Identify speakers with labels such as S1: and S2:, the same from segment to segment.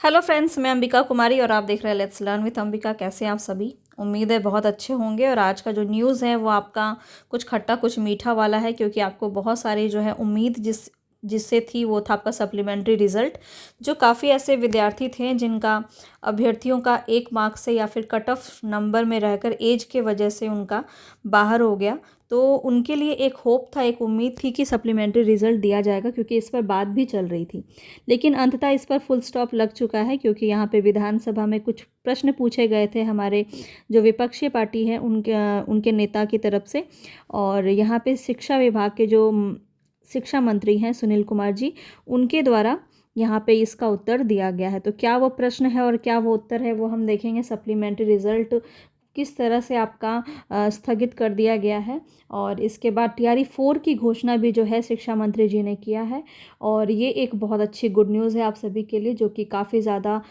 S1: Hello friends, मैं अंबिका कुमारी और आप देख रहे हैं लेट्स लर्न विथ अंबिका। कैसे हैं आप सभी? उम्मीद है बहुत अच्छे होंगे। और आज का जो न्यूज़ है वो आपका कुछ खट्टा कुछ मीठा वाला है, क्योंकि आपको बहुत सारी जो है उम्मीद जिससे थी वो था आपका सप्लीमेंट्री रिज़ल्ट। जो काफ़ी ऐसे विद्यार्थी थे जिनका अभ्यर्थियों का 1 मार्क्स से या फिर कट ऑफ नंबर में रहकर एज के वजह से उनका बाहर हो गया, तो उनके लिए एक होप था, एक उम्मीद थी कि सप्लीमेंट्री रिज़ल्ट दिया जाएगा, क्योंकि इस पर बात भी चल रही थी। लेकिन अंततः इस पर फुल स्टॉप लग चुका है, क्योंकि यहाँ पे विधानसभा में कुछ प्रश्न पूछे गए थे हमारे जो विपक्षी पार्टी है उनके उनके नेता की तरफ से। और यहाँ पे शिक्षा विभाग के जो शिक्षा मंत्री हैं सुनील कुमार जी, उनके द्वारा यहाँ पे इसका उत्तर दिया गया है। तो क्या वो प्रश्न है और क्या वो उत्तर है वो हम देखेंगे। सप्लीमेंट्री रिज़ल्ट किस तरह से आपका स्थगित कर दिया गया है, और इसके बाद टीआरई 4 की घोषणा भी जो है शिक्षा मंत्री जी ने किया है। और ये एक बहुत अच्छी गुड न्यूज़ है आप सभी के लिए, जो कि काफ़ी ज़्यादा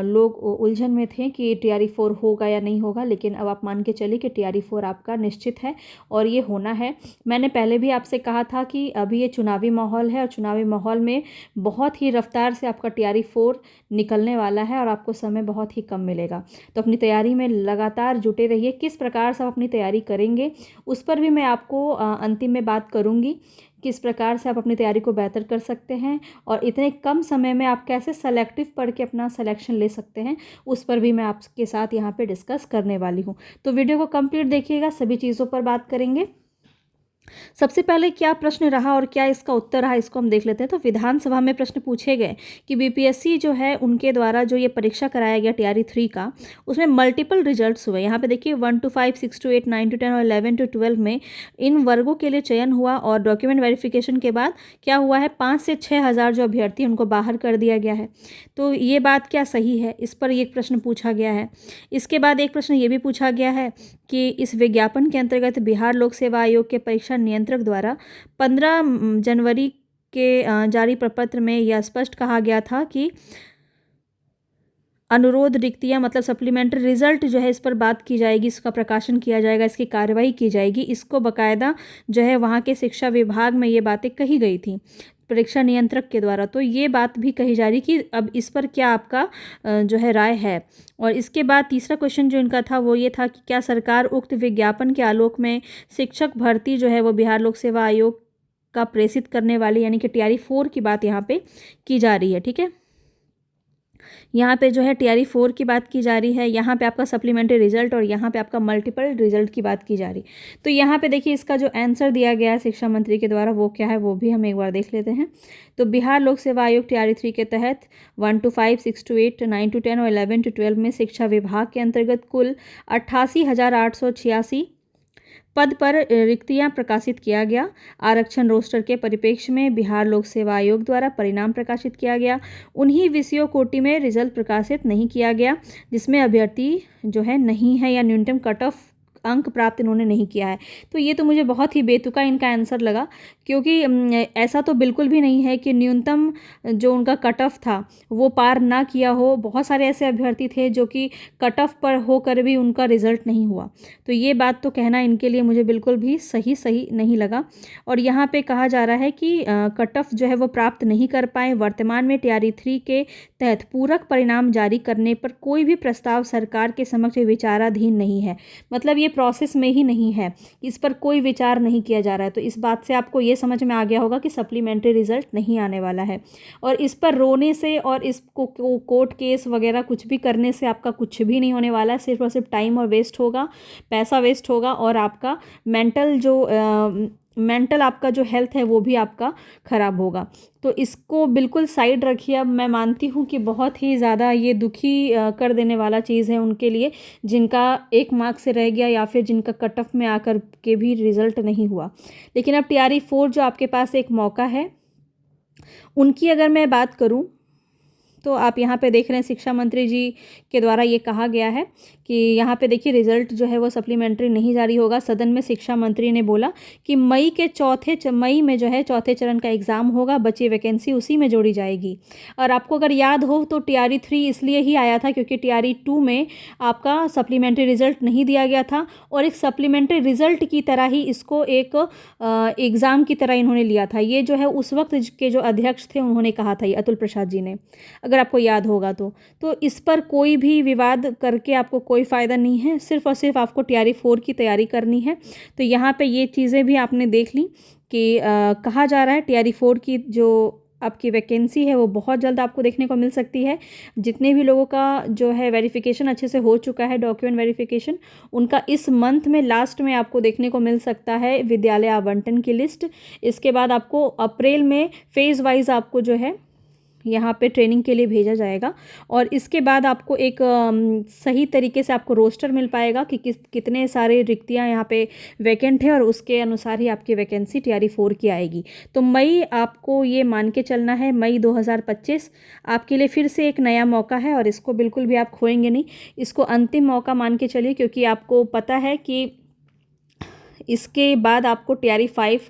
S1: लोग उलझन में थे कि टीआरई 4 होगा या नहीं होगा। लेकिन अब आप मान के चलिए कि टीआरई 4 आपका निश्चित है और ये होना है। मैंने पहले भी आपसे कहा था कि अभी ये चुनावी माहौल है, और चुनावी माहौल में बहुत ही रफ्तार से आपका टीआरई 4 निकलने वाला है और आपको समय बहुत ही कम मिलेगा। तो अपनी तैयारी में लगातार जुटे रहिए। किस प्रकार से आप अपनी तैयारी करेंगे उस पर भी मैं आपको अंतिम में बात करूंगी। किस प्रकार से आप अपनी तैयारी को बेहतर कर सकते हैं और इतने कम समय में आप कैसे सेलेक्टिव पढ़ के अपना सिलेक्शन ले सकते हैं, उस पर भी मैं आपके साथ यहाँ पे डिस्कस करने वाली हूँ। तो वीडियो को कंप्लीट देखिएगा, सभी चीज़ों पर बात करेंगे। सबसे पहले क्या प्रश्न रहा और क्या इसका उत्तर रहा, इसको हम देख लेते हैं। तो विधानसभा में प्रश्न पूछे गए कि बीपीएससी जो है उनके द्वारा जो ये परीक्षा कराया गया टीआरई 3 का, उसमें मल्टीपल रिजल्ट्स हुए। यहाँ पे देखिए 1 to 5, 6 to 8, 9 to 10 और 11 to 12 में इन वर्गों के लिए चयन हुआ। और डॉक्यूमेंट वेरिफिकेशन के बाद क्या हुआ है, 5 से 6 हज़ार जो अभ्यर्थी हैं उनको बाहर कर दिया गया है। तो ये बात क्या सही है, इस पर एक प्रश्न पूछा गया है। इसके बाद एक प्रश्न ये भी पूछा गया है कि इस विज्ञापन के अंतर्गत बिहार लोक सेवा आयोग के परीक्षा नियंत्रक द्वारा 15 जनवरी के जारी प्रपत्र में यह स्पष्ट कहा गया था कि अनुरोध रिक्तियां मतलब सप्लीमेंट्री रिजल्ट जो है इस पर बात की जाएगी, इसका प्रकाशन किया जाएगा, इसकी कार्रवाई की जाएगी। इसको बकायदा जो है वहाँ के शिक्षा विभाग में ये बातें कही गई थी परीक्षा नियंत्रक के द्वारा। तो ये बात भी कही जा रही कि अब इस पर क्या आपका जो है राय है। और इसके बाद तीसरा क्वेश्चन जो इनका था वो ये था कि क्या सरकार उक्त विज्ञापन के आलोक में शिक्षक भर्ती जो है वो बिहार लोक सेवा आयोग का प्रेषित करने वाली, यानी कि टीआरई 4 की बात यहाँ पे की जा रही है। ठीक है, यहाँ पे जो है टीआरई 4 की बात की जा रही है, यहाँ पे आपका सप्लीमेंट्री रिजल्ट और यहाँ पे आपका मल्टीपल रिजल्ट की बात की जा रही। तो यहाँ पे देखिए इसका जो आंसर दिया गया है शिक्षा मंत्री के द्वारा वो क्या है वो भी हम एक बार देख लेते हैं। तो बिहार लोक सेवा आयोग टीआरई 3 के तहत 1 to 5, 6 to 8, 9 to 10 और 11 to 12 में शिक्षा विभाग के अंतर्गत कुल 88,886 पद पर रिक्तियां प्रकाशित किया गया। आरक्षण रोस्टर के परिप्रेक्ष्य में बिहार लोक सेवा आयोग द्वारा परिणाम प्रकाशित किया गया। उन्हीं विषयों कोटि में रिजल्ट प्रकाशित नहीं किया गया जिसमें अभ्यर्थी जो है नहीं है या न्यूनतम कट ऑफ अंक प्राप्त इन्होंने नहीं किया है। तो ये तो मुझे बहुत ही बेतुका इनका आंसर लगा, क्योंकि ऐसा तो बिल्कुल भी नहीं है कि न्यूनतम जो उनका कट ऑफ था वो पार ना किया हो। बहुत सारे ऐसे अभ्यर्थी थे जो कि कट ऑफ पर होकर भी उनका रिजल्ट नहीं हुआ। तो ये बात तो कहना इनके लिए मुझे बिल्कुल भी सही नहीं लगा। और यहाँ पे कहा जा रहा है कि कट ऑफ जो है वो प्राप्त नहीं कर पाए। वर्तमान में टीआरई 3 के तहत पूरक परिणाम जारी करने पर कोई भी प्रस्ताव सरकार के समक्ष विचाराधीन नहीं है। मतलब ये प्रोसेस में ही नहीं है, इस पर कोई विचार नहीं किया जा रहा है। तो इस बात से आपको ये समझ में आ गया होगा कि सप्लीमेंट्री रिजल्ट नहीं आने वाला है। और इस पर रोने से और इसको कोर्ट केस वगैरह कुछ भी करने से आपका कुछ भी नहीं होने वाला है। सिर्फ और सिर्फ टाइम और वेस्ट होगा, पैसा वेस्ट होगा, और आपका मेंटल आपका जो हेल्थ है वो भी आपका ख़राब होगा। तो इसको बिल्कुल साइड रखिए। अब मैं मानती हूँ कि बहुत ही ज़्यादा ये दुखी कर देने वाला चीज़ है उनके लिए जिनका 1 मार्क से रह गया या फिर जिनका कट ऑफ में आकर के भी रिज़ल्ट नहीं हुआ। लेकिन अब टीआरई 4 जो आपके पास एक मौका है, उनकी अगर मैं बात करूँ तो आप यहाँ पे देख रहे हैं शिक्षा मंत्री जी के द्वारा ये कहा गया है कि यहाँ पे देखिए रिजल्ट जो है वो सप्लीमेंट्री नहीं जारी होगा। सदन में शिक्षा मंत्री ने बोला कि मई में जो है चौथे चरण का एग्ज़ाम होगा, बची वैकेंसी उसी में जोड़ी जाएगी। और आपको अगर याद हो तो टीआरई 3 इसलिए ही आया था क्योंकि टीआरई 2 में आपका सप्लीमेंट्री रिजल्ट नहीं दिया गया था, और एक सप्लीमेंट्री रिजल्ट की तरह ही इसको एक एग्ज़ाम की तरह इन्होंने लिया था। ये जो है उस वक्त के जो अध्यक्ष थे उन्होंने कहा था, ये अतुल प्रसाद जी ने। अगर आपको याद होगा तो इस पर कोई भी विवाद करके आपको कोई फ़ायदा नहीं है, सिर्फ़ और सिर्फ आपको TRE 4 की तैयारी करनी है। तो यहाँ पे ये चीज़ें भी आपने देख ली कि कहा जा रहा है TRE 4 की जो आपकी वैकेंसी है वो बहुत जल्द आपको देखने को मिल सकती है। जितने भी लोगों का जो है वेरिफिकेशन अच्छे से हो चुका है, डॉक्यूमेंट वेरिफिकेशन, उनका इस मंथ में लास्ट में आपको देखने को मिल सकता है विद्यालय आवंटन की लिस्ट। इसके बाद आपको अप्रैल में फ़ेज़ वाइज आपको जो है यहाँ पे ट्रेनिंग के लिए भेजा जाएगा और इसके बाद आपको एक सही तरीके से आपको रोस्टर मिल पाएगा कि कितने सारे रिक्तियाँ यहाँ पे वैकेंट है और उसके अनुसार ही आपकी वैकेंसी TRE 4 की आएगी। तो मई आपको ये मान के चलना है, मई 2025 आपके लिए फिर से एक नया मौका है और इसको बिल्कुल भी आप खोएंगे नहीं। इसको अंतिम मौका मान के चलिए, क्योंकि आपको पता है कि इसके बाद आपको TRE 5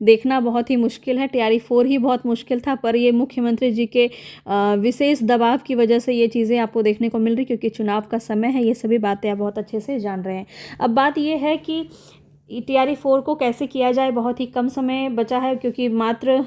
S1: देखना बहुत ही मुश्किल है। TRE 4 ही बहुत मुश्किल था, पर ये मुख्यमंत्री जी के विशेष दबाव की वजह से ये चीज़ें आपको देखने को मिल रही, क्योंकि चुनाव का समय है। ये सभी बातें आप बहुत अच्छे से जान रहे हैं। अब बात ये है कि TRE 4 को कैसे किया जाए। बहुत ही कम समय बचा है, क्योंकि मात्र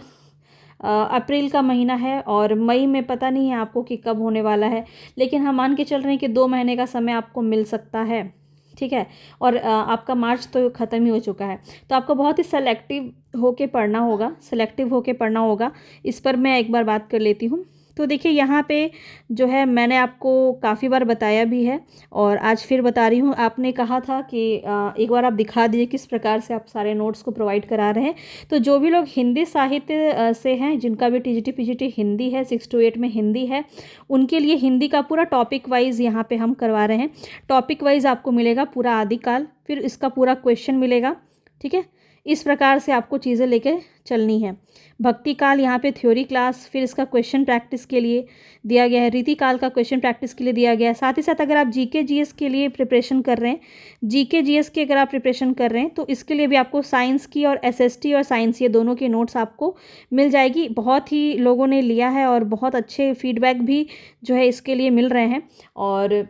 S1: अप्रैल का महीना है और मई में पता नहीं है आपको कि कब होने वाला है, लेकिन हम मान के चल रहे हैं कि 2 महीने का समय आपको मिल सकता है, ठीक है। और आपका मार्च तो ख़त्म ही हो चुका है। तो आपको बहुत ही सेलेक्टिव होके पढ़ना होगा। इस पर मैं एक बार बात कर लेती हूँ। तो देखिए, यहाँ पे जो है मैंने आपको काफ़ी बार बताया भी है और आज फिर बता रही हूँ। आपने कहा था कि एक बार आप दिखा दीजिए किस प्रकार से आप सारे नोट्स को प्रोवाइड करा रहे हैं। तो जो भी लोग हिंदी साहित्य से हैं, जिनका भी TGT PGT हिंदी है, 6 to 8 में हिंदी है, उनके लिए हिंदी का पूरा टॉपिक वाइज यहाँ पे हम करवा रहे हैं। टॉपिक वाइज आपको मिलेगा पूरा आदिकाल, फिर इसका पूरा क्वेश्चन मिलेगा, ठीक है। इस प्रकार से आपको चीज़ें लेके चलनी है। भक्ति काल यहाँ पे थ्योरी क्लास, फिर इसका क्वेश्चन प्रैक्टिस के लिए दिया गया है। रीति काल का क्वेश्चन प्रैक्टिस के लिए दिया गया है। साथ ही साथ अगर आप GK GS के लिए प्रिपरेशन कर रहे हैं, GK GS की अगर आप प्रिपरेशन कर रहे हैं, तो इसके लिए भी आपको साइंस की और SST और साइंस, ये दोनों की नोट्स आपको मिल जाएगी। बहुत ही लोगों ने लिया है और बहुत अच्छे फीडबैक भी जो है इसके लिए मिल रहे हैं और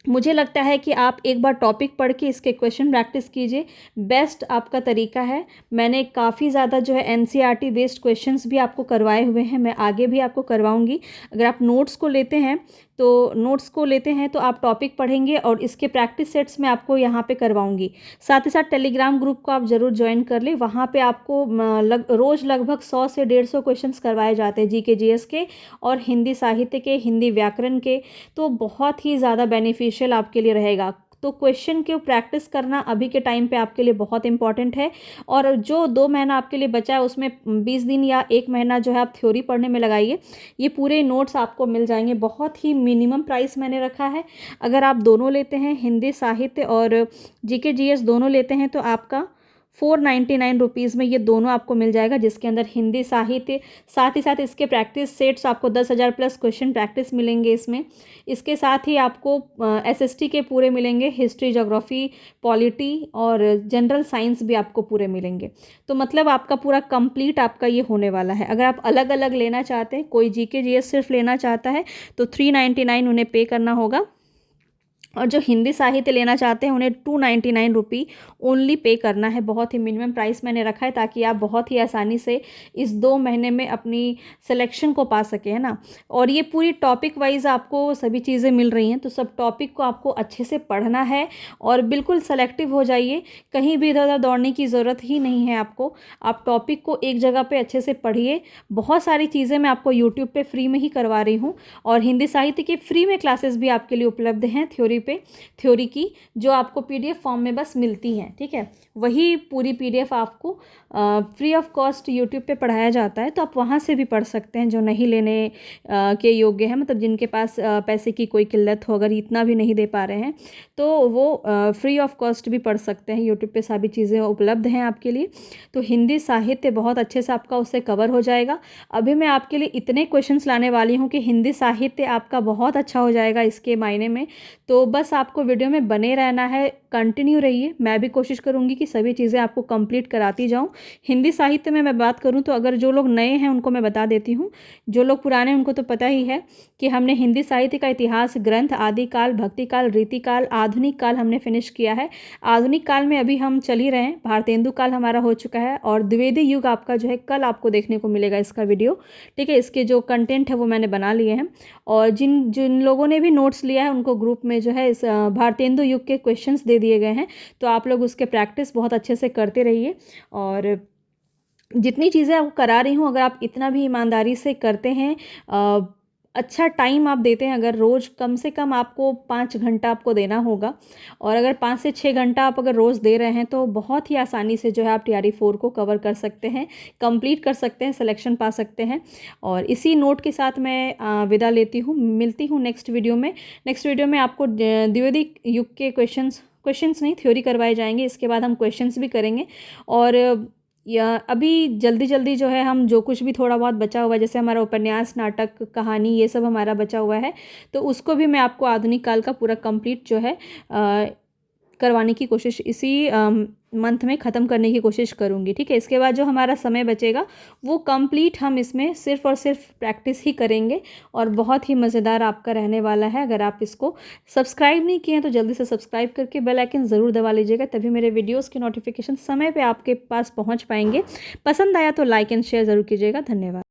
S1: मुझे लगता है कि आप एक बार टॉपिक पढ़ के इसके क्वेश्चन प्रैक्टिस कीजिए, बेस्ट आपका तरीका है। मैंने काफ़ी ज़्यादा जो है NCERT बेस्ड क्वेश्चंस भी आपको करवाए हुए हैं, मैं आगे भी आपको करवाऊंगी। अगर आप नोट्स को लेते हैं तो आप टॉपिक पढ़ेंगे और इसके प्रैक्टिस सेट्स में आपको यहाँ पे करवाऊंगी। साथ ही साथ टेलीग्राम ग्रुप को आप ज़रूर ज्वाइन कर लें। वहाँ पे आपको रोज़ लगभग 100 से 150 क्वेश्चंस करवाए जाते हैं GK GS के और हिंदी साहित्य के, हिंदी व्याकरण के। तो बहुत ही ज़्यादा बेनिफिशियल आपके लिए रहेगा। तो क्वेश्चन के प्रैक्टिस करना अभी के टाइम पे आपके लिए बहुत इंपॉर्टेंट है। और जो 2 महीना आपके लिए बचा है, उसमें 20 दिन या 1 महीना जो है आप थ्योरी पढ़ने में लगाइए। ये पूरे नोट्स आपको मिल जाएंगे। बहुत ही मिनिमम प्राइस मैंने रखा है। अगर आप दोनों लेते हैं, हिंदी साहित्य और GK GS दोनों लेते हैं, तो आपका 499 रुपीज़ में ये दोनों आपको मिल जाएगा, जिसके अंदर हिंदी साहित्य, साथ ही साथ इसके प्रैक्टिस सेट्स आपको 10,000 प्लस क्वेश्चन प्रैक्टिस मिलेंगे इसमें। इसके साथ ही आपको SST के पूरे मिलेंगे, हिस्ट्री, ज्योग्राफी, पॉलिटी और जनरल साइंस भी आपको पूरे मिलेंगे। तो मतलब आपका पूरा कंप्लीट आपका ये होने वाला है। अगर आप अलग अलग लेना चाहते हैं, कोई GK GS सिर्फ लेना चाहता है तो 399 उन्हें पे करना होगा, और जो हिंदी साहित्य लेना चाहते हैं उन्हें 299 रुपी ओनली पे करना है। बहुत ही मिनिमम प्राइस मैंने रखा है, ताकि आप बहुत ही आसानी से इस 2 महीने में अपनी सिलेक्शन को पा सके, है ना। और ये पूरी टॉपिक वाइज आपको सभी चीज़ें मिल रही हैं, तो सब टॉपिक को आपको अच्छे से पढ़ना है और बिल्कुल सेलेक्टिव हो जाइए। कहीं भी इधर उधर दौड़ने की ज़रूरत ही नहीं है आपको। आप टॉपिक को एक जगह पर अच्छे से पढ़िए। बहुत सारी चीज़ें मैं आपको यूट्यूब पर फ्री में ही करवा रही हूँ, और हिंदी साहित्य की फ्री में क्लासेस भी आपके लिए उपलब्ध हैं थ्योरी की, जो आपको PDF फॉर्म में बस मिलती हैं, ठीक है। वही पूरी PDF आपको फ्री ऑफ कॉस्ट यूट्यूब पे पढ़ाया जाता है, तो आप वहाँ से भी पढ़ सकते हैं। जो नहीं लेने के योग्य है, मतलब जिनके पास पैसे की कोई किल्लत हो, अगर इतना भी नहीं दे पा रहे हैं, तो वो फ्री ऑफ कॉस्ट भी पढ़ सकते हैं। यूट्यूब पे सभी चीज़ें उपलब्ध हैं आपके लिए। तो हिंदी साहित्य बहुत अच्छे से आपका उससे कवर हो जाएगा। अभी मैं आपके लिए इतने क्वेश्चंस लाने वाली हूँ कि हिंदी साहित्य आपका बहुत अच्छा हो जाएगा इसके मायने में। तो बस आपको वीडियो में बने रहना है, कंटिन्यू रहिए। मैं भी कोशिश करूँगी कि सभी चीज़ें आपको कंप्लीट कराती जाऊँ। हिंदी साहित्य में मैं बात करूँ तो अगर जो लोग नए हैं उनको मैं बता देती हूँ, जो लोग पुराने हैं उनको तो पता ही है कि हमने हिंदी साहित्य का इतिहास ग्रंथ आदिकाल, भक्तिकाल, रीतिकाल, आधुनिक काल हमने फिनिश किया है। आधुनिक काल में अभी हम चल ही रहे हैं, भारतेंदु काल हमारा हो चुका है और द्विवेदी युग आपका जो है कल आपको देखने को मिलेगा इसका वीडियो, ठीक है। इसके जो कंटेंट है वो मैंने बना लिए हैं और जिन जिन लोगों ने भी नोट्स लिया है उनको ग्रुप में जो है इस भारतेंदु युग के क्वेश्चंस दे दिए गए हैं, तो आप लोग उसके प्रैक्टिस बहुत अच्छे से करते रहिए। और जितनी चीज़ें आपको करा रही हूँ, अगर आप इतना भी ईमानदारी से करते हैं, अच्छा टाइम आप देते हैं, अगर रोज़ कम से कम आपको 5 घंटा आपको देना होगा और अगर 5 से 6 घंटा आप अगर रोज़ दे रहे हैं तो बहुत ही आसानी से जो है आप TRE 4 को कवर कर सकते हैं, कंप्लीट कर सकते हैं, सिलेक्शन पा सकते हैं। और इसी नोट के साथ मैं विदा लेती हूँ, मिलती हूँ नेक्स्ट वीडियो में। नेक्स्ट वीडियो में आपको द्विवेदी युग के क्वेश्चंस नहीं, थ्योरी करवाए जाएंगे। इसके बाद हम क्वेश्चंस भी करेंगे और या अभी जल्दी जल्दी जो है हम जो कुछ भी थोड़ा बहुत बचा हुआ है, जैसे हमारा उपन्यास, नाटक, कहानी, ये सब हमारा बचा हुआ है, तो उसको भी मैं आपको आधुनिक काल का पूरा कंप्लीट जो है करवाने की कोशिश इसी मंथ में ख़त्म करने की कोशिश करूँगी, ठीक है। इसके बाद जो हमारा समय बचेगा वो कंप्लीट हम इसमें सिर्फ़ और सिर्फ प्रैक्टिस ही करेंगे और बहुत ही मज़ेदार आपका रहने वाला है। अगर आप इसको सब्सक्राइब नहीं किए हैं तो जल्दी से सब्सक्राइब करके बेल आइकन ज़रूर दबा लीजिएगा, तभी मेरे वीडियोज़ के नोटिफिकेशन समय पर आपके पास पहुँच पाएंगे। पसंद आया तो लाइक एंड शेयर ज़रूर कीजिएगा। धन्यवाद।